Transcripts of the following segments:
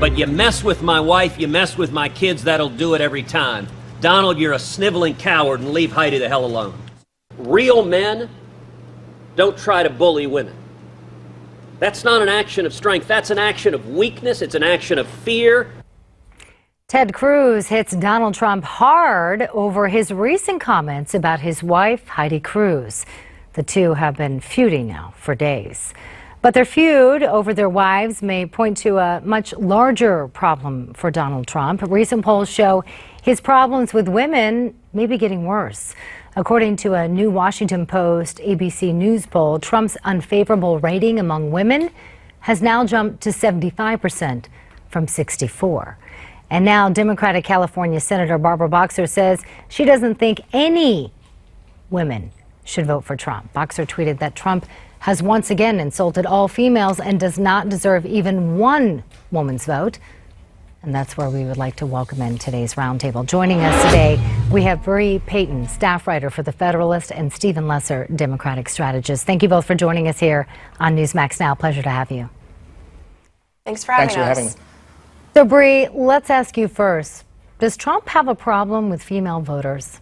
But you mess with my wife, you mess with my kids, that'll do it every time. Donald, you're a sniveling coward, and leave Heidi the hell alone. Real men don't try to bully women. That's not an action of strength. That's an action of weakness. It's an action of fear. Ted Cruz hits Donald Trump hard over his recent comments about his wife, Heidi Cruz. The two have been feuding now for days. But their feud over their wives may point to a much larger problem for Donald Trump. Recent polls show his problems with women may be getting worse. According to a new Washington Post ABC News poll, Trump's unfavorable rating among women has now jumped to 75% from 64%. And now Democratic California Senator Barbara Boxer says she doesn't think any women should vote for Trump. Boxer tweeted that Trump has once again insulted all females and does not deserve even one woman's vote. And that's where we would like to welcome in today's roundtable. Joining us today, we have Bre Payton, staff writer for the Federalist, and Stephen Lesser, Democratic strategist. Thank you both for joining us here on Newsmax Now. Pleasure to have you. Thanks for having us. Thanks for having me. So, Bre, let's ask you first. Does Trump have a problem with female voters?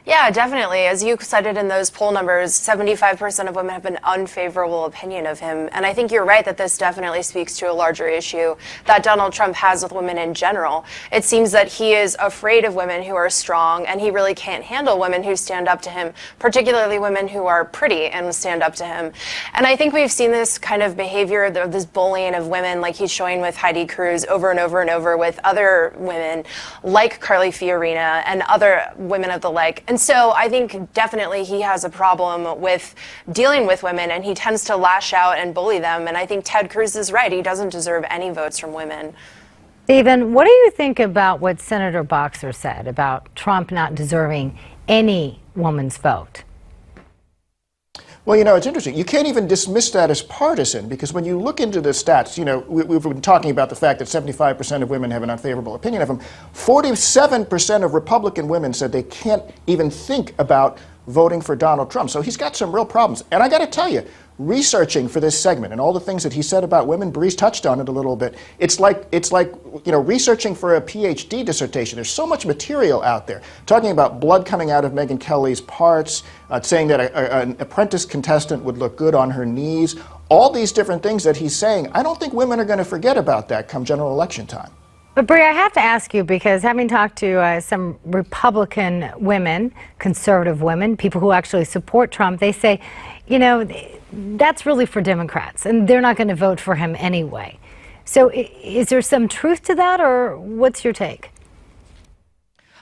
Yeah, definitely. As you cited in those poll numbers, 75% of women have an unfavorable opinion of him. And I think you're right that this definitely speaks to a larger issue that Donald Trump has with women in general. It seems that he is afraid of women who are strong, and he really can't handle women who stand up to him, particularly women who are pretty and stand up to him. And I think we've seen this kind of behavior, this bullying of women, like he's showing with Heidi Cruz over and over and over with other women like Carly Fiorina and other women of the like. And so I think definitely he has a problem with dealing with women, and he tends to lash out and bully them. And I think Ted Cruz is right. He doesn't deserve any votes from women. Stephen, what do you think about what Senator Boxer said about Trump not deserving any woman's vote? Well, you know, it's interesting. You can't even dismiss that as partisan, because when you look into the stats, you know, we've been talking about the fact that 75% of women have an unfavorable opinion of him. 47% of Republican women said they can't even think about voting for Donald Trump. So he's got some real problems. And I got to tell you, researching for this segment and all the things that he said about women, Bree's touched on it a little bit. It's like you know, researching for a PhD dissertation. There's so much material out there talking about blood coming out of Megyn Kelly's parts, saying that an apprentice contestant would look good on her knees. All these different things that he's saying. I don't think women are going to forget about that come general election time. But Bre, I have to ask you, because having talked to some Republican women, conservative women, people who actually support Trump, they say, you know, that's really for Democrats, and they're not going to vote for him anyway. So is there some truth to that, or what's your take?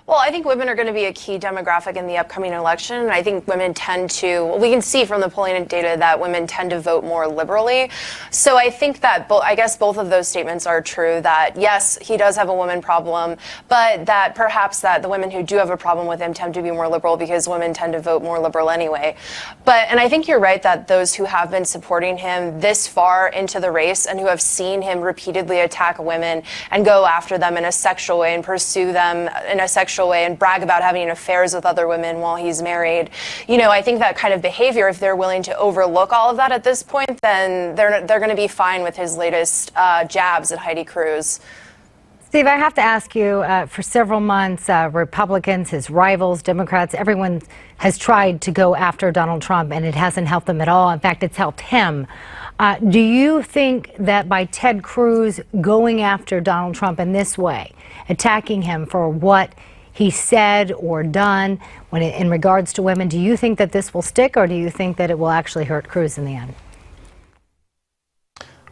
Well, I think women are going to be a key demographic in the upcoming election. And I think women tend to, we can see from the polling data that women tend to vote more liberally. So I think that, I guess both of those statements are true, that yes, he does have a woman problem, but that perhaps that the women who do have a problem with him tend to be more liberal because women tend to vote more liberal anyway. And I think you're right that those who have been supporting him this far into the race and who have seen him repeatedly attack women and go after them in a sexual way and pursue them in a sexual way and brag about having affairs with other women while he's married. You know, I think that kind of behavior, if they're willing to overlook all of that at this point, then they're going to be fine with his latest jabs at Heidi Cruz. Steve, I have to ask you, for several months, Republicans, his rivals, Democrats, everyone has tried to go after Donald Trump, and it hasn't helped them at all. In fact, it's helped him. Do you think that by Ted Cruz going after Donald Trump in this way, attacking him for what he said or done in regards to women, do you think that this will stick, or do you think that it will actually hurt Cruz in the end?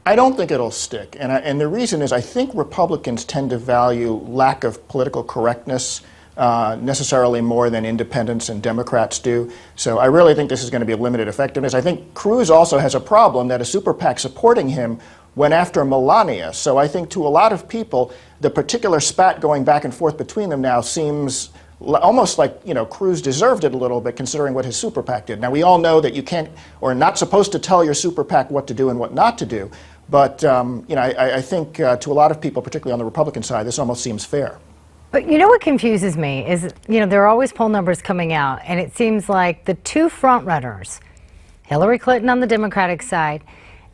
I don't think it'll stick. And the reason is I think Republicans tend to value lack of political correctness necessarily more than independents and Democrats do. So I really think this is going to be of limited effectiveness. I think Cruz also has a problem that a super PAC supporting him went after Melania. So I think to a lot of people, the particular spat going back and forth between them now seems almost like, you know, Cruz deserved it a little bit considering what his super PAC did. Now, we all know that you can't or are not supposed to tell your super PAC what to do and what not to do. But, you know, I think to a lot of people, particularly on the Republican side, this almost seems fair. But you know what confuses me is, you know, there are always poll numbers coming out, and it seems like the two frontrunners, Hillary Clinton on the Democratic side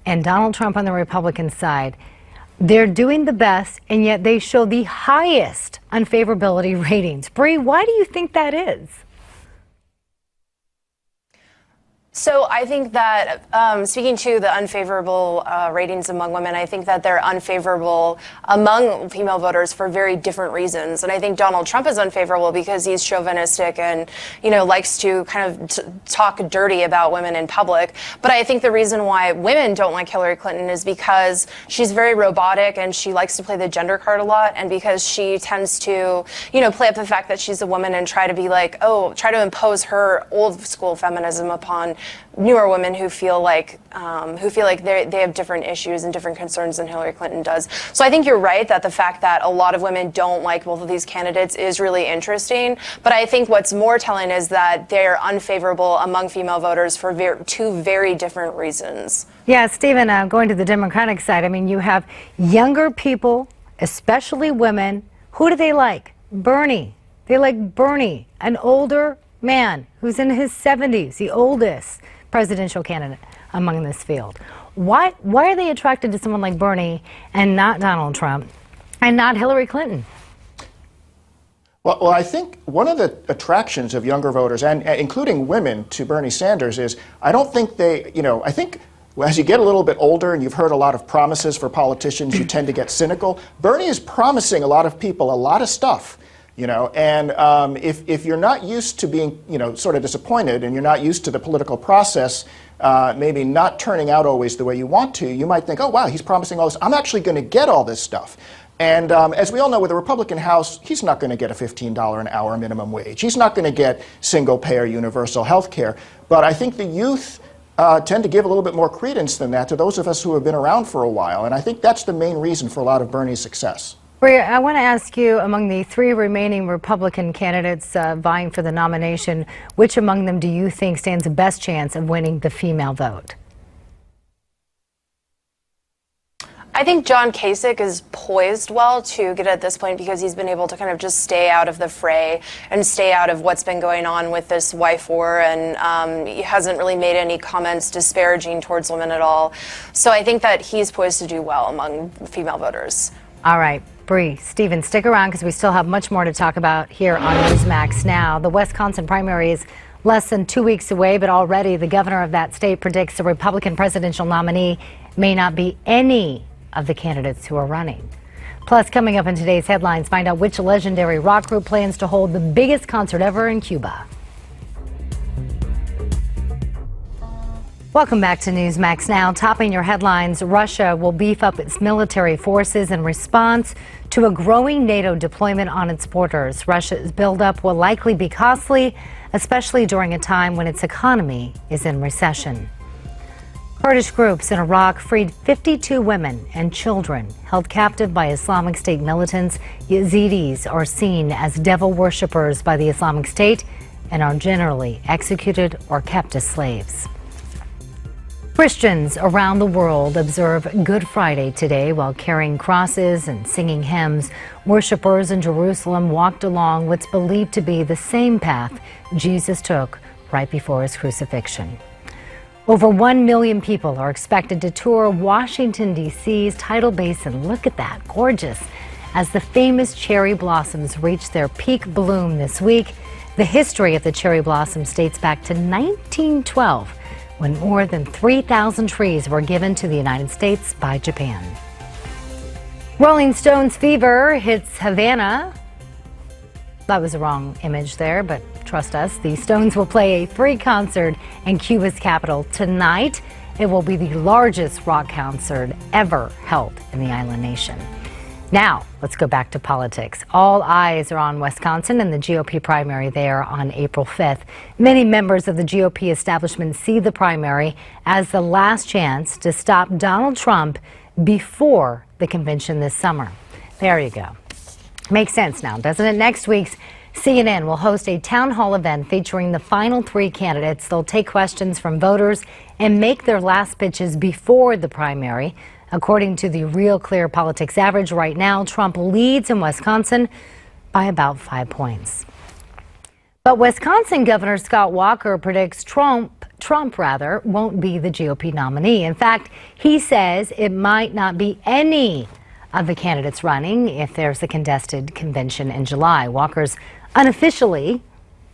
and Donald Trump on the Republican side, They're doing the best, and yet they show the highest unfavorability ratings. Bre, why do you think that is? So I think that speaking to the unfavorable ratings among women, I think that they're unfavorable among female voters for very different reasons. And I think Donald Trump is unfavorable because he's chauvinistic and, likes to kind of talk dirty about women in public. But I think the reason why women don't like Hillary Clinton is because she's very robotic and she likes to play the gender card a lot, and because she tends to, play up the fact that she's a woman and try to be like, try to impose her old school feminism upon newer women who feel like they have different issues and different concerns than Hillary Clinton does. So I think you're right that the fact that a lot of women don't like both of these candidates is really interesting. But I think what's more telling is that they're unfavorable among female voters for two very different reasons. Yeah, Stephen, going to the Democratic side, I mean, you have younger people, especially women. Who do they like? Bernie. They like Bernie, an older man who's in his 70s, the oldest presidential candidate among this field. Why are they attracted to someone like Bernie and not Donald Trump and not Hillary Clinton? Well, I think one of the attractions of younger voters, and including women, to Bernie Sanders is I don't think I think as you get a little bit older and you've heard a lot of promises for politicians, you tend to get cynical. Bernie is promising a lot of people a lot of stuff. And if you're not used to being, sort of disappointed, and you're not used to the political process, maybe not turning out always the way you want to, you might think, oh, wow, he's promising all this. I'm actually going to get all this stuff. And as we all know, with the Republican House, he's not going to get a $15 an hour minimum wage. He's not going to get single-payer universal health care. But I think the youth tend to give a little bit more credence than that to those of us who have been around for a while. And I think that's the main reason for a lot of Bernie's success. Bre, I want to ask you, among the three remaining Republican candidates vying for the nomination, which among them do you think stands the best chance of winning the female vote? I think John Kasich is poised well to get at this point because he's been able to kind of just stay out of the fray and stay out of what's been going on with this wife war, and he hasn't really made any comments disparaging towards women at all. So I think that he's poised to do well among female voters. All right, Bre, Stephen, stick around because we still have much more to talk about here on Newsmax Now. The Wisconsin primary is less than 2 weeks away, but already the governor of that state predicts the Republican presidential nominee may not be any of the candidates who are running. Plus, coming up in today's headlines, find out which legendary rock group plans to hold the biggest concert ever in Cuba. Welcome back to Newsmax Now. Topping your headlines, Russia will beef up its military forces in response to a growing NATO deployment on its borders. Russia's buildup will likely be costly, especially during a time when its economy is in recession. Kurdish groups in Iraq freed 52 women and children held captive by Islamic State militants. Yazidis are seen as devil worshippers by the Islamic State and are generally executed or kept as slaves. Christians around the world observe Good Friday today while carrying crosses and singing hymns. Worshippers in Jerusalem walked along what's believed to be the same path Jesus took right before his crucifixion. Over 1 million people are expected to tour Washington, D.C.'s Tidal Basin. Look at that, gorgeous. As the famous cherry blossoms reach their peak bloom this week, the history of the cherry blossoms dates back to 1912. When more than 3,000 trees were given to the United States by Japan. Rolling Stones fever hits Havana. That was the wrong image there, but trust us, the Stones will play a free concert in Cuba's capital tonight. It will be the largest rock concert ever held in the island nation. Now, let's go back to politics. All eyes are on Wisconsin and the GOP primary there on April 5th. Many members of the GOP establishment see the primary as the last chance to stop Donald Trump before the convention this summer. There you go. Makes sense now, doesn't it? Next week's CNN will host a town hall event featuring the final three candidates. They'll take questions from voters and make their last pitches before the primary. According to the Real Clear Politics average right now, Trump leads in Wisconsin by about 5 points. But Wisconsin Governor Scott Walker predicts Trump won't be the GOP nominee. In fact, he says it might not be any of the candidates running if there's a contested convention in July. Walker's unofficially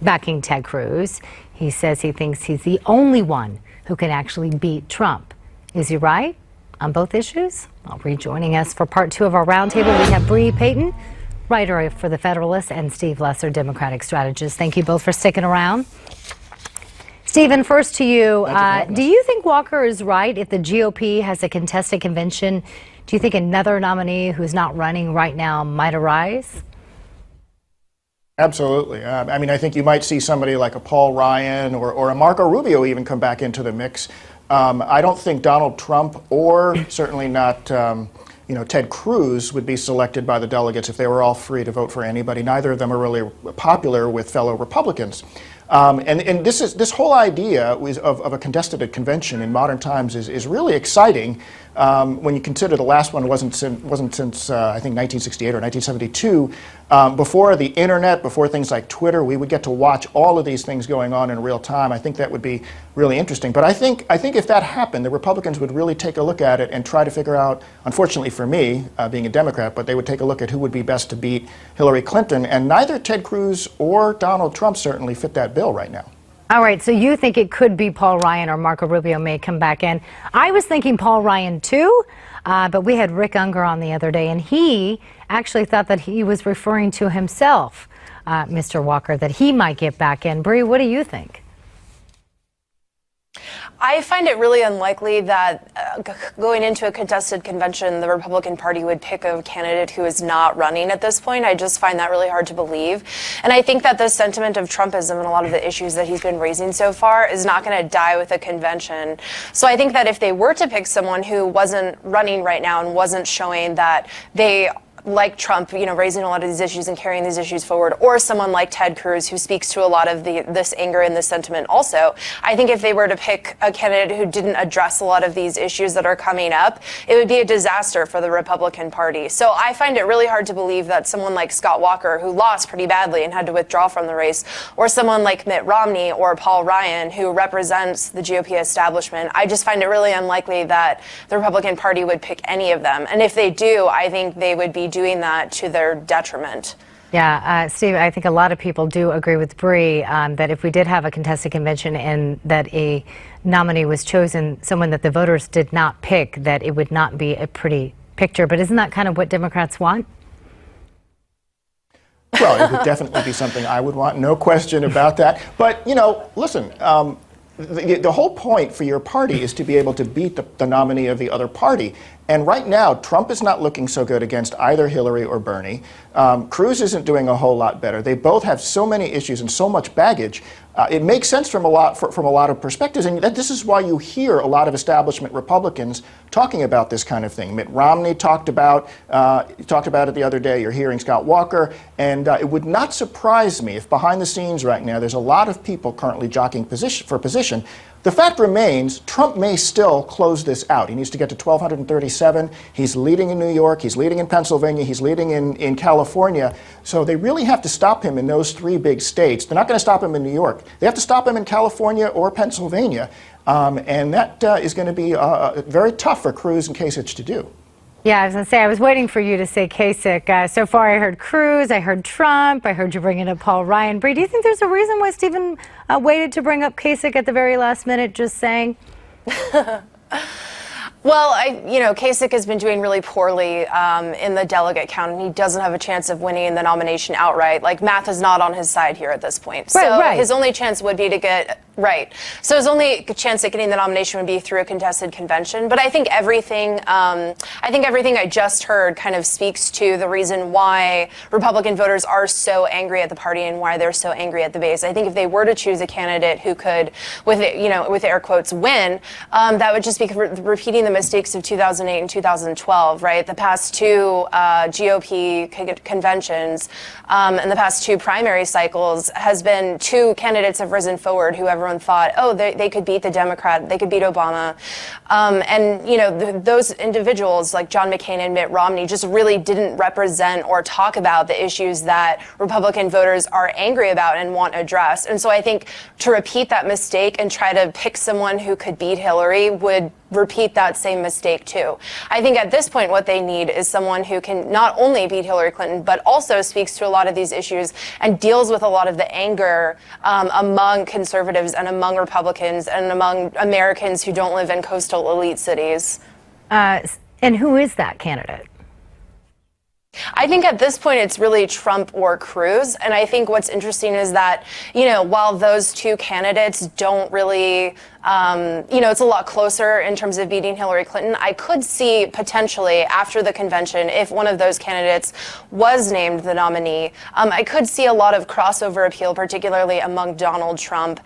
backing Ted Cruz. He says he thinks he's the only one who can actually beat Trump. Is he right on both issues? Well, rejoining us for part 2 of our roundtable, we have Bre Payton, writer for The Federalist, and Steve Lesser, Democratic strategist. Thank you both for sticking around. Stephen, first to you. Do you think Walker is right if the GOP has a contested convention? Do you think another nominee who's not running right now might arise? Absolutely. I mean, I think you might see somebody like a Paul Ryan or a Marco Rubio even come back into the mix. I don't think Donald Trump or certainly not Ted Cruz would be selected by the delegates if they were all free to vote for anybody. Neither of them are really popular with fellow Republicans. And this whole idea of a contested convention in modern times is really exciting when you consider the last one wasn't since I think 1968 or 1972. Before the internet, before things like Twitter, we would get to watch all of these things going on in real time. I think that would be really interesting. But I think if that happened, the Republicans would really take a look at it and try to figure out, unfortunately for me, being a Democrat, but they would take a look at who would be best to beat Hillary Clinton. And neither Ted Cruz or Donald Trump certainly fit that bill right now. All right, so you think it could be Paul Ryan or Marco Rubio may come back in. I was thinking Paul Ryan too, but we had Rick Unger on the other day, and he actually thought that he was referring to himself, Mr. Walker, that he might get back in. Bre, what do you think? I find it really unlikely that going into a contested convention, the Republican Party would pick a candidate who is not running at this point. I just find that really hard to believe. And I think that the sentiment of Trumpism and a lot of the issues that he's been raising so far is not going to die with a convention. So I think that if they were to pick someone who wasn't running right now and wasn't showing that they like Trump, raising a lot of these issues and carrying these issues forward, or someone like Ted Cruz who speaks to a lot of this anger and this sentiment also. I think if they were to pick a candidate who didn't address a lot of these issues that are coming up, it would be a disaster for the Republican Party. So I find it really hard to believe that someone like Scott Walker, who lost pretty badly and had to withdraw from the race, or someone like Mitt Romney or Paul Ryan, who represents the GOP establishment, I just find it really unlikely that the Republican Party would pick any of them. And if they do, I think they would be doing that to their detriment. Yeah, Steve, I think a lot of people do agree with Bre that if we did have a contested convention and that a nominee was chosen, someone that the voters did not pick, that it would not be a pretty picture. But isn't that kind of what Democrats want? Well, it would definitely be something I would want, no question about that. But, listen, the whole point for your party is to be able to beat the nominee of the other party. And right now, Trump is not looking so good against either Hillary or Bernie. Cruz isn't doing a whole lot better. They both have so many issues and so much baggage. It makes sense from a lot of perspectives, and this is why you hear a lot of establishment Republicans talking about this kind of thing. Mitt Romney talked about it the other day. You're hearing Scott Walker, and it would not surprise me if behind the scenes right now there's a lot of people currently jockeying for position. The fact remains, Trump may still close this out. He needs to get to 1,237. He's leading in New York. He's leading in Pennsylvania. He's leading in California. So they really have to stop him in those 3 big states. They're not going to stop him in New York. They have to stop him in California or Pennsylvania. And that is going to be very tough for Cruz and Kasich to do. Yeah, I was going to say, I was waiting for you to say Kasich. So far, I heard Cruz, I heard Trump, I heard you bringing up Paul Ryan. Bre, do you think there's a reason why Stephen waited to bring up Kasich at the very last minute, just saying? Well, Kasich has been doing really poorly in the delegate count, and he doesn't have a chance of winning the nomination outright. Like, math is not on his side here at this point. Right. His only chance would be to get right. So his only chance at getting the nomination would be through a contested convention. But I think everything I just heard kind of speaks to the reason why Republican voters are so angry at the party and why they're so angry at the base. I think if they were to choose a candidate who could, with air quotes, win, that would just be repeating the mistakes of 2008 and 2012, right? The past 2 GOP conventions and the past 2 primary cycles has been 2 candidates have risen forward who everyone thought, they could beat the Democrat, they could beat Obama. Those individuals like John McCain and Mitt Romney just really didn't represent or talk about the issues that Republican voters are angry about and want addressed. And so I think to repeat that mistake and try to pick someone who could beat Hillary would repeat that same mistake too. I think at this point what they need is someone who can not only beat Hillary Clinton, but also speaks to a lot of these issues and deals with a lot of the anger among conservatives and among Republicans and among Americans who don't live in coastal elite cities. And who is that candidate? I think at this point it's really Trump or Cruz. And I think what's interesting is that, while those two candidates don't really, it's a lot closer in terms of beating Hillary Clinton, I could see potentially after the convention, if one of those candidates was named the nominee, I could see a lot of crossover appeal, particularly among Donald Trump,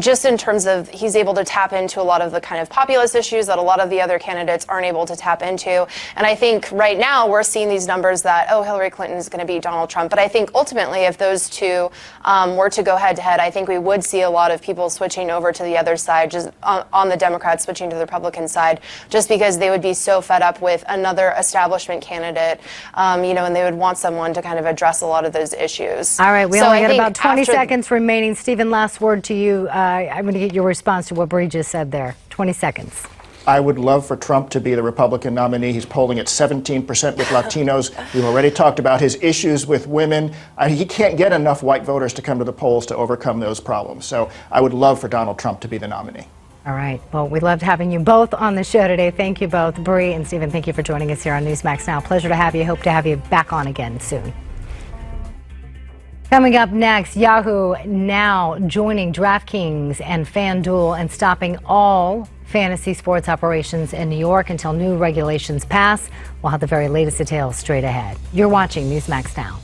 just in terms of he's able to tap into a lot of the kind of populist issues that a lot of the other candidates aren't able to tap into. And I think right now we're seeing these numbers that, Hillary Clinton is going to beat Donald Trump. But I think ultimately if those two were to go head to head, I think we would see a lot of people switching over to the other side, just on the Democrats switching to the Republican side, just because they would be so fed up with another establishment candidate, and they would want someone to kind of address a lot of those issues. All right, we only got about 20 seconds remaining. Stephen, last word to you. I'm going to get your response to what Bre just said there. 20 seconds. I would love for Trump to be the Republican nominee. He's polling at 17% with Latinos. We've already talked about his issues with women. He can't get enough white voters to come to the polls to overcome those problems. So I would love for Donald Trump to be the nominee. All right. Well, we loved having you both on the show today. Thank you both. Bre and Stephen, thank you for joining us here on Newsmax Now. Pleasure to have you. Hope to have you back on again soon. Coming up next, Yahoo now joining DraftKings and FanDuel and stopping all fantasy sports operations in New York until new regulations pass. We'll have the very latest details straight ahead. You're watching Newsmax Now.